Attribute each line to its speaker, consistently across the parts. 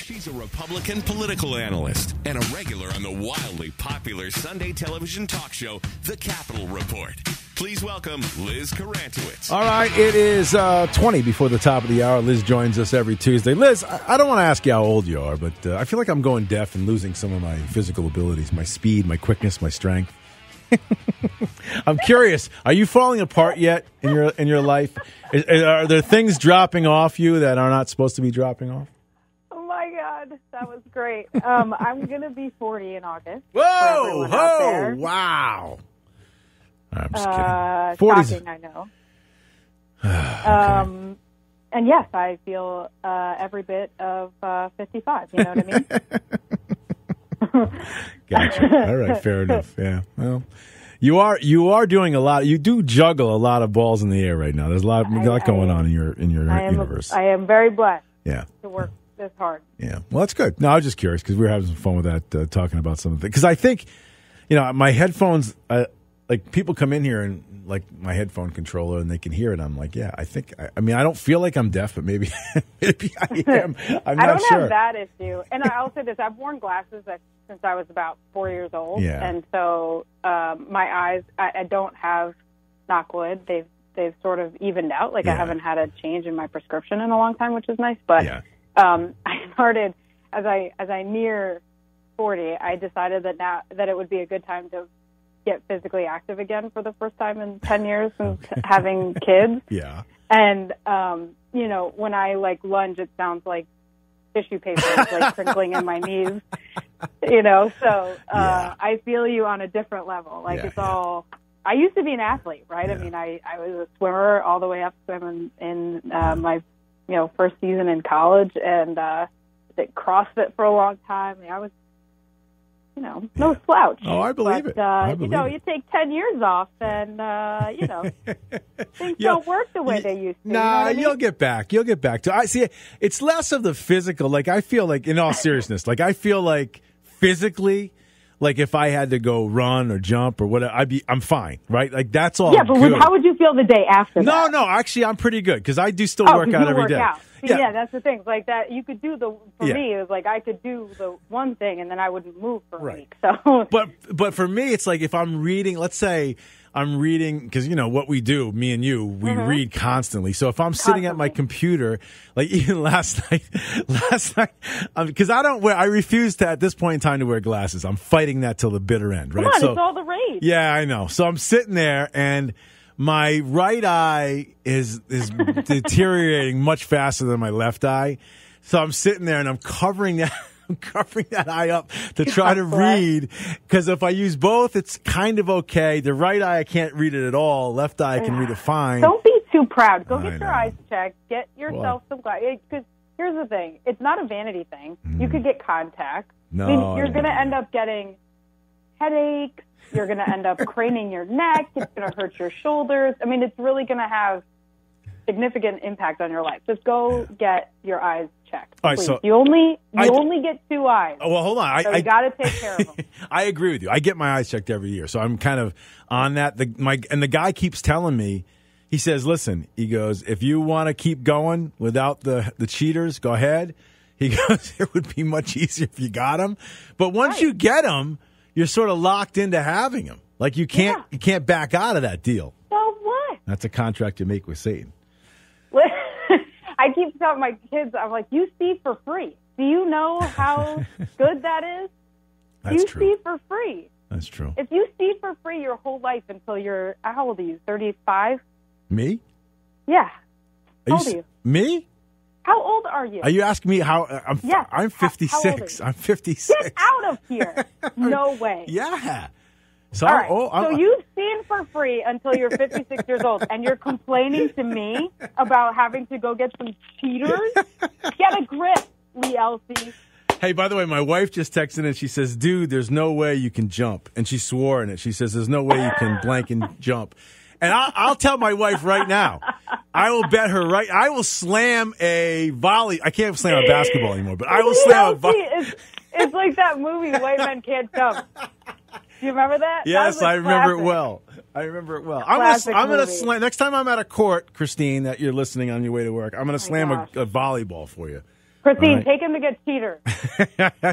Speaker 1: She's a Republican political analyst and a regular on the wildly popular Sunday television talk show, The Capitol Report. Please welcome Liz Kuranowitz.
Speaker 2: All right, it is 20 before the top of the hour. Liz joins us every Tuesday. Liz, I don't want to ask you how old you are, but I feel like I'm going deaf and losing some of my physical abilities, my speed, my quickness, my strength. I'm curious, are you falling apart yet in your life? Are there things dropping off you that are not supposed to be dropping off?
Speaker 3: Oh, my God. That was great. I'm going to be 40 in August.
Speaker 2: Whoa, wow. I'm just kidding. 40's...
Speaker 3: Shocking, I know.
Speaker 2: Okay.
Speaker 3: And yes, I feel every bit of 55. You know what I mean?
Speaker 2: Gotcha. All right, fair enough. Yeah. Well, you are doing a lot. You do juggle a lot of balls in the air right now. There's a lot going on in your universe.
Speaker 3: I am very blessed.
Speaker 2: Yeah.
Speaker 3: To work this hard.
Speaker 2: Yeah. Well, that's good. No, I was just curious because we were having some fun with that, talking about some of the things. Because I think, my headphones. Like people come in here and like my headphone controller and they can hear it. I'm like, yeah, I think. I don't feel like I'm deaf, but maybe I am. I'm not
Speaker 3: don't
Speaker 2: sure.
Speaker 3: have that issue, and I'll say this: I've worn glasses since I was about 4 years old, and so my eyes, I don't have, knock wood, they've sort of evened out. Like I haven't had a change in my prescription in a long time, which is nice. But I started as I near 40, I decided that it would be a good time to get physically active again for the first time in 10 years since having kids.
Speaker 2: Yeah.
Speaker 3: And, when I lunge, it sounds like tissue paper is crinkling in my knees, so I feel you on a different level. It's all, I used to be an athlete, right? Yeah. I mean, I was a swimmer all the way up swimming in my, first season in college and did CrossFit for a long time. I was, no slouch.
Speaker 2: Oh, I believe it.
Speaker 3: You take 10 years off, and things don't work the way they used to.
Speaker 2: Nah, you'll get back. You'll get back to. I see. It's less of the physical. Like I feel like, in all seriousness, I feel like physically, if I had to go run or jump or whatever, I'm fine, right? Like that's all.
Speaker 3: Yeah, but how would you feel the day after?
Speaker 2: No, actually, I'm pretty good because I do still work out every day.
Speaker 3: Yeah, that's the thing. Like that, you could do me, it was like I could do the one thing and then I wouldn't move for a week. So,
Speaker 2: but for me, it's like if I'm reading, let's say I'm reading, because what we do, me and you, we read constantly. So if I'm sitting at my computer, like even last night, because I refuse to at this point in time to wear glasses. I'm fighting that till the bitter end. Right?
Speaker 3: Come on, it's all the rage.
Speaker 2: Yeah, I know. So I'm sitting there and my right eye is deteriorating much faster than my left eye. So I'm sitting there and I'm covering that eye up to try to read, because if I use both, it's kind of okay. The right eye, I can't read it at all. Left eye, I can read it fine.
Speaker 3: Don't be too proud. Go get your eyes checked. Get yourself some glasses. Because here's the thing. It's not a vanity thing. You could get contacts.
Speaker 2: No,
Speaker 3: you're going to end up getting headaches. You're going to end up craning your neck. It's going to hurt your shoulders. I mean, it's really going to have significant impact on your life. Just go get your eyes checked.
Speaker 2: All right, so
Speaker 3: you only get two eyes.
Speaker 2: Oh, well, hold on.
Speaker 3: So you got to take care of them.
Speaker 2: I agree with you. I get my eyes checked every year, so I'm kind of on that. And the guy keeps telling me, he says, "Listen," he goes, "if you want to keep going without the cheaters, go ahead." He goes, "It would be much easier if you got them, but once you get them, you're sort of locked into having them. Like you can't back out of that deal."
Speaker 3: So what?
Speaker 2: That's a contract you make with Satan.
Speaker 3: I keep telling my kids, I'm like, you see for free. Do you know how good that is?
Speaker 2: That's true.
Speaker 3: You see for free.
Speaker 2: That's true.
Speaker 3: If you see for free your whole life until you're, how old are you, 35?
Speaker 2: Me?
Speaker 3: Yeah. How old are you?
Speaker 2: Me?
Speaker 3: How old are you?
Speaker 2: Are you asking me how? I'm 56.
Speaker 3: How old are you?
Speaker 2: I'm 56.
Speaker 3: Get out of here. No way.
Speaker 2: Yeah. So,
Speaker 3: all right. So you've seen for free until you're 56 years old, and you're complaining to me about having to go get some cheaters? Get a grip, Lee Elci.
Speaker 2: Hey, by the way, my wife just texted in. She says, "Dude, there's no way you can jump." And she swore in it. She says, "There's no way you can blank and jump." And I'll tell my wife right now. I will bet her right. I will slam a volley. I can't slam a basketball anymore, but I will slam a volley.
Speaker 3: It's like that movie, White Men Can't Jump. Do you remember that?
Speaker 2: Yes, I remember it well. I'm gonna slam. Next time I'm at a court, Christine, that you're listening on your way to work, I'm gonna slam a volleyball for you.
Speaker 3: Christine,
Speaker 2: right?
Speaker 3: take him to get cheaters.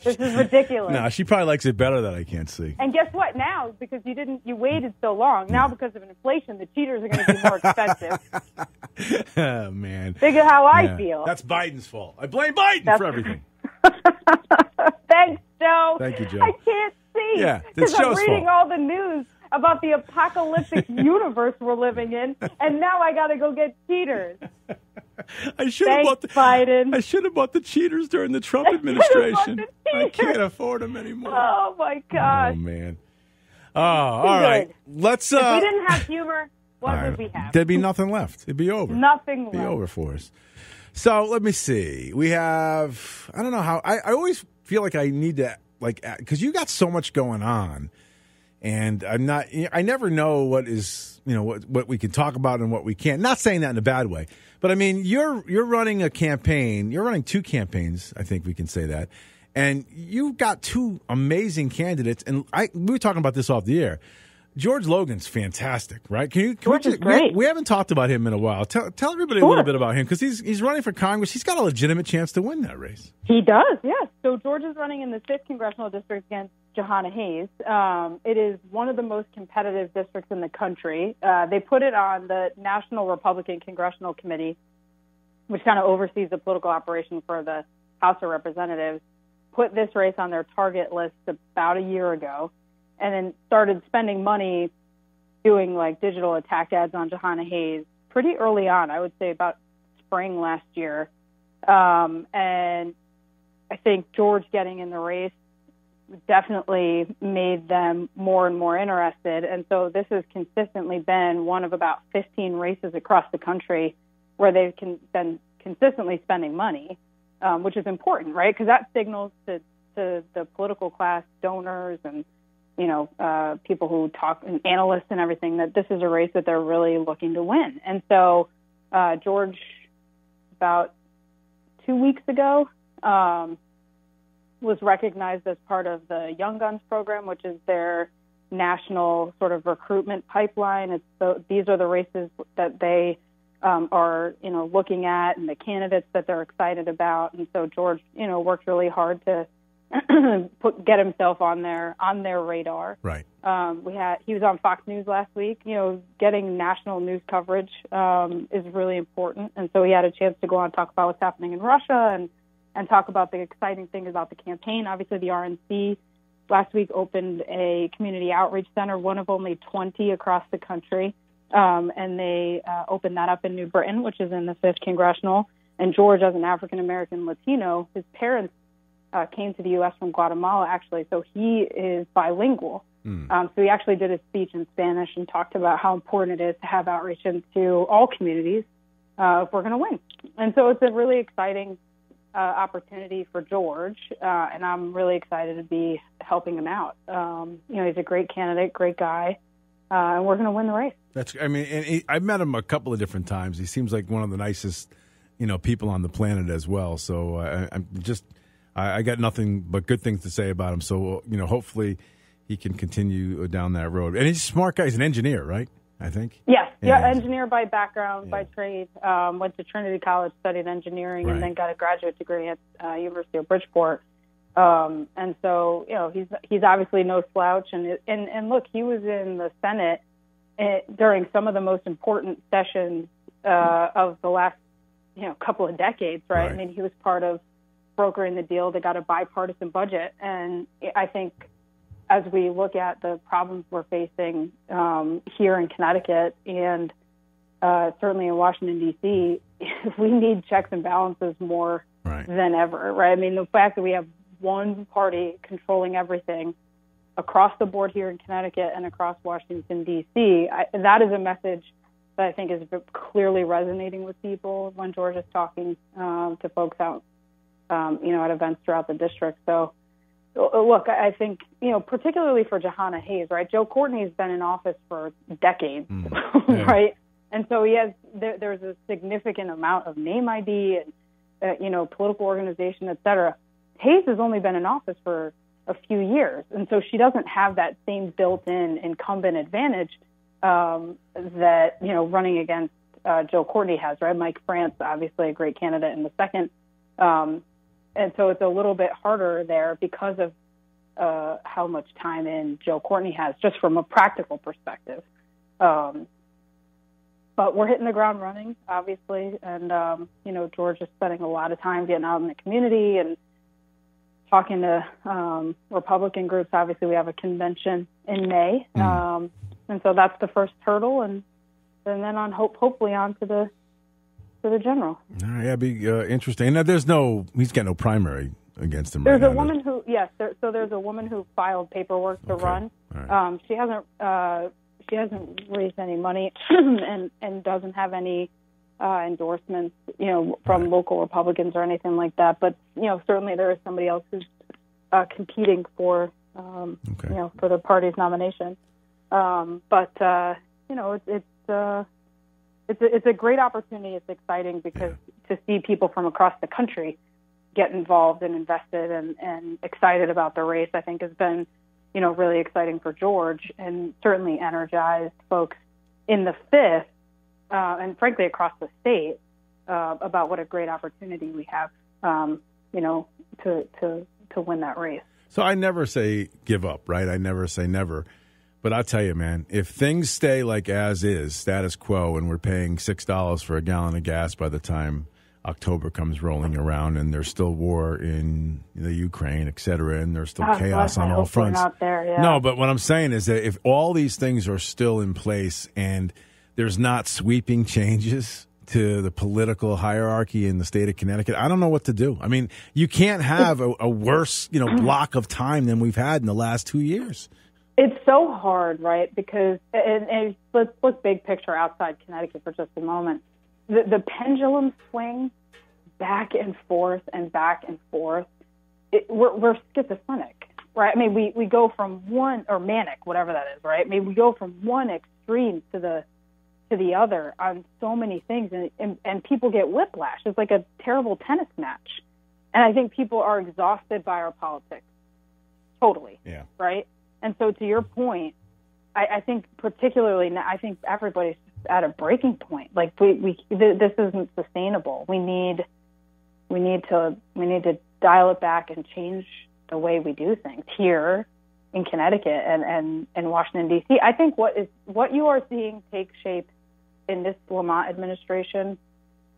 Speaker 3: This is ridiculous.
Speaker 2: No, she probably likes it better that I can't see.
Speaker 3: And guess what? Now, because you waited so long, now because of inflation, the cheaters are going to be more expensive.
Speaker 2: Oh, man.
Speaker 3: Think of how I feel.
Speaker 2: That's Biden's fault. I blame Biden for everything.
Speaker 3: Thanks, Joe.
Speaker 2: Thank you, Joe.
Speaker 3: I can't see.
Speaker 2: Yeah,
Speaker 3: because I'm reading
Speaker 2: fault.
Speaker 3: all the news about the apocalyptic universe we're living in, and now I got to go get cheaters.
Speaker 2: I should have bought
Speaker 3: Biden.
Speaker 2: I should have bought the cheaters during the Trump administration. I can't afford them anymore.
Speaker 3: Oh my gosh.
Speaker 2: Oh man. Oh, all right. Let's.
Speaker 3: If we didn't have humor, what would we have?
Speaker 2: There'd be nothing left. It'd be over.
Speaker 3: Nothing left.
Speaker 2: It'd be over for us. So let me see. We have. I don't know how. I always feel like I need to because you got so much going on. And I'm not. I never know what is, what we can talk about and what we can't. Not saying that in a bad way, but I mean, you're running a campaign. You're running two campaigns. I think we can say that. And you've got two amazing candidates. And we were talking about this off the air. George Logan's fantastic, right?
Speaker 3: George is great.
Speaker 2: We haven't talked about him in a while. Tell everybody a little bit about him because he's running for Congress. He's got a legitimate chance to win that race.
Speaker 3: He does, yes. So George is running in the 5th congressional district against Jahana Hayes. It is one of the most competitive districts in the country. They put it on the National Republican Congressional Committee, which kind of oversees the political operation for the House of Representatives, put this race on their target list about a year ago, and then started spending money doing digital attack ads on Jahana Hayes pretty early on, I would say about spring last year. And I think George getting in the race definitely made them more and more interested. And so this has consistently been one of about 15 races across the country where they've been consistently spending money, which is important, right? Because that signals to the political class, donors, and people who talk, and analysts and everything, that this is a race that they're really looking to win. And so George, about 2 weeks ago, was recognized as part of the Young Guns program, which is their national sort of recruitment pipeline. These are the races that they are, looking at, and the candidates that they're excited about. And so George, worked really hard to get himself on their radar.
Speaker 2: Right.
Speaker 3: He was on Fox News last week. Getting national news coverage is really important, and so he had a chance to go on and talk about what's happening in Russia and talk about the exciting thing about the campaign. Obviously, the RNC last week opened a community outreach center, one of only 20 across the country, and they opened that up in New Britain, which is in the 5th congressional. And George, as an African American Latino, his parents came to the U.S. from Guatemala, actually, so he is bilingual. So he actually did a speech in Spanish and talked about how important it is to have outreach into all communities if we're going to win. And so it's a really exciting opportunity for George, and I'm really excited to be helping him out. He's a great candidate, great guy, and we're going to win the race.
Speaker 2: I've met him a couple of different times. He seems like one of the nicest, people on the planet as well. So I got nothing but good things to say about him. So, hopefully he can continue down that road. And he's a smart guy. He's an engineer, right? I think.
Speaker 3: Yes. Yeah, engineer by background, by trade. Went to Trinity College, studied engineering, and then got a graduate degree at University of Bridgeport. And so, he's obviously no slouch. And look, he was in the Senate during some of the most important sessions of the last, couple of decades, right? I mean, he was part of brokering the deal that got a bipartisan budget. And I think as we look at the problems we're facing here in Connecticut and certainly in Washington, D.C., we need checks and balances more than ever, right? I mean, the fact that we have one party controlling everything across the board here in Connecticut and across Washington, D.C., that is a message that I think is clearly resonating with people when George is talking to folks out at events throughout the district. So, look, I think, particularly for Jahana Hayes, right? Joe Courtney's been in office for decades, right? And so there's a significant amount of name ID and, political organization, et cetera. Hayes has only been in office for a few years. And so she doesn't have that same built-in incumbent advantage that, running against Joe Courtney has, right? Mike France, obviously a great candidate in the second so it's a little bit harder there because of how much time in Joe Courtney has, just from a practical perspective. But we're hitting the ground running, obviously, and George is spending a lot of time getting out in the community and talking to Republican groups. Obviously, we have a convention in May, and so that's the first hurdle, and then on hopefully on to the general.
Speaker 2: Yeah, it'd be interesting. Now, he's got no primary against him.
Speaker 3: There's a woman who, so there's a woman who filed paperwork to run. Right. She hasn't raised any money and doesn't have any endorsements, from local Republicans or anything like that. But certainly there is somebody else who's competing for for the party's nomination. It's a great opportunity. It's exciting because to see people from across the country get involved and invested and excited about the race, I think has been really exciting for George, and certainly energized folks in the 5th, and frankly across the state, about what a great opportunity we have, to win that race.
Speaker 2: So I never say give up, right? I never say never. But I'll tell you, man, if things stay like as is, status quo, and we're paying $6 for a gallon of gas by the time October comes rolling around, and there's still war in the Ukraine, et cetera, and there's still chaos on all fronts.
Speaker 3: Not there, yeah.
Speaker 2: No, but what I'm saying is that if all these things are still in place and there's not sweeping changes to the political hierarchy in the state of Connecticut, I don't know what to do. I mean, you can't have a worse, block of time than we've had in the last 2 years.
Speaker 3: It's so hard, right? Because and let's look big picture outside Connecticut for just a moment. The pendulum swing back and forth and back and forth. We're schizophrenic, right? I mean, we go from one, or manic, whatever that is, right? I mean, we go from one extreme to the other on so many things, and people get whiplash. It's like a terrible tennis match, and I think people are exhausted by our politics, totally. Yeah. Right. And so, to your point, I think particularly now, I think everybody's at a breaking point. Like this isn't sustainable. We need to dial it back and change the way we do things here in Connecticut and Washington D.C. I think what you are seeing take shape in this Lamont administration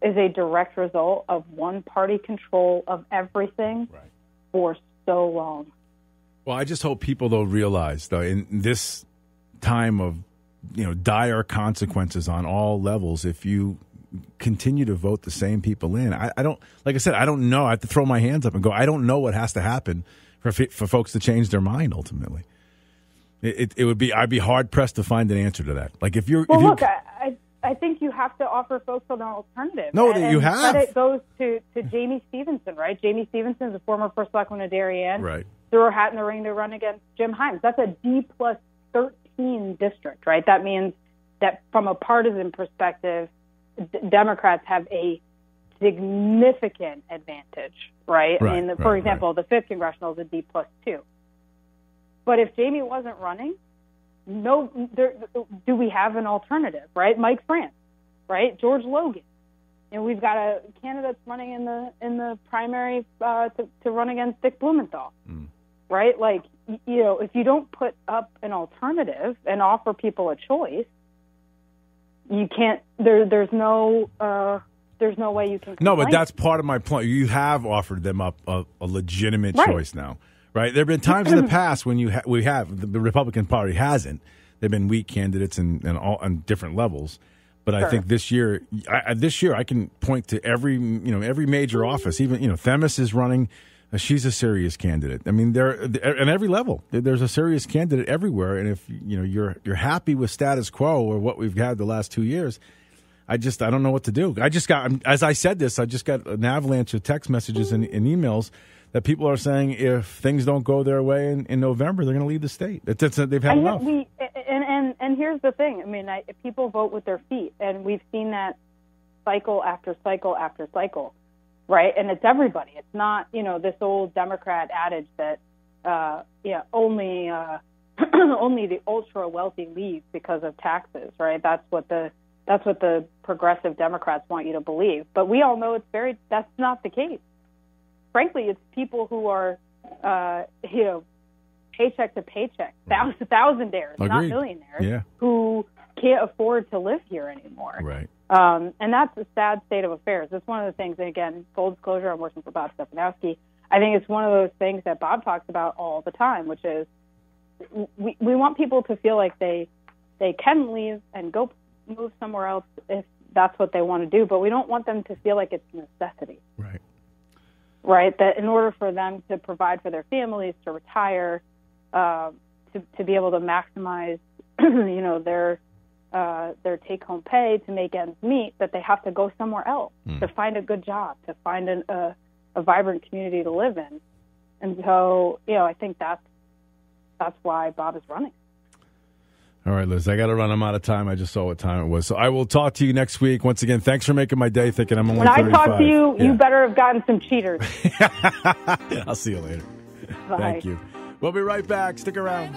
Speaker 3: is a direct result of one party control of everything for so long.
Speaker 2: Well, I just hope people don't realize, though, in this time of dire consequences on all levels, if you continue to vote the same people in, I don't, like I said, I don't know. I have to throw my hands up and go, I don't know what has to happen for folks to change their mind ultimately. It would be, I'd be hard pressed to find an answer to that. Like if you're,
Speaker 3: I think you have to offer folks an alternative.
Speaker 2: No, you have.
Speaker 3: Credit goes to Jamie Stevenson, right? Jamie Stevenson is a former first selectman of Darien.
Speaker 2: Right.
Speaker 3: Threw her hat in the ring to run against Jim Himes. That's a D+13 district, right? That means that from a partisan perspective, Democrats have a significant advantage, right? I mean, for example, the 5th Congressional is a D+2. But if Jamie wasn't running, do we have an alternative, right? Mike France, right? George Logan. We've got a candidate running in the primary to run against Dick Blumenthal, right? Like, if you don't put up an alternative and offer people a choice, you can't. There's no way you can complain.
Speaker 2: No, but that's part of my point. You have offered them up a legitimate choice now. Right, there have been times in the past when the Republican Party hasn't. They've been weak candidates and all on different levels, but I think this year I can point to every major office. Even Themis is running; she's a serious candidate. I mean, at every level, there's a serious candidate everywhere. And if you're happy with status quo or what we've had the last 2 years, I don't know what to do. As I said this, I just got an avalanche of text messages and emails that people are saying if things don't go their way in November, they're going to leave the state. They've had enough.
Speaker 3: And here's the thing. I mean, people vote with their feet, and we've seen that cycle after cycle after cycle, right? And it's everybody. It's not, this old Democrat adage that, only the ultra wealthy leave because of taxes, right? That's what the progressive Democrats want you to believe. But we all know that's not the case. frankly, it's people who are, paycheck to paycheck, thousandaires, not millionaires, who can't afford to live here anymore.
Speaker 2: Right.
Speaker 3: And that's a sad state of affairs. It's one of the things, and again, full disclosure, I'm working for Bob Stefanowski. I think it's one of those things that Bob talks about all the time, which is we want people to feel like they can leave and go move somewhere else if that's what they want to do, but we don't want them to feel like it's a necessity.
Speaker 2: Right.
Speaker 3: Right? That in order for them to provide for their families, to retire, to be able to maximize, their take-home pay, to make ends meet, that they have to go somewhere else to find a good job, to find a vibrant community to live in. And so, I think that's why Bob is running.
Speaker 2: All right, Liz, I got to run. I'm out of time. I just saw what time it was. So I will talk to you next week. Once again, thanks for making my day, thinking I'm only 35.
Speaker 3: When I talk to you, you better have gotten some cheaters.
Speaker 2: I'll see you later.
Speaker 3: Bye.
Speaker 2: Thank you. We'll be right back. Stick around.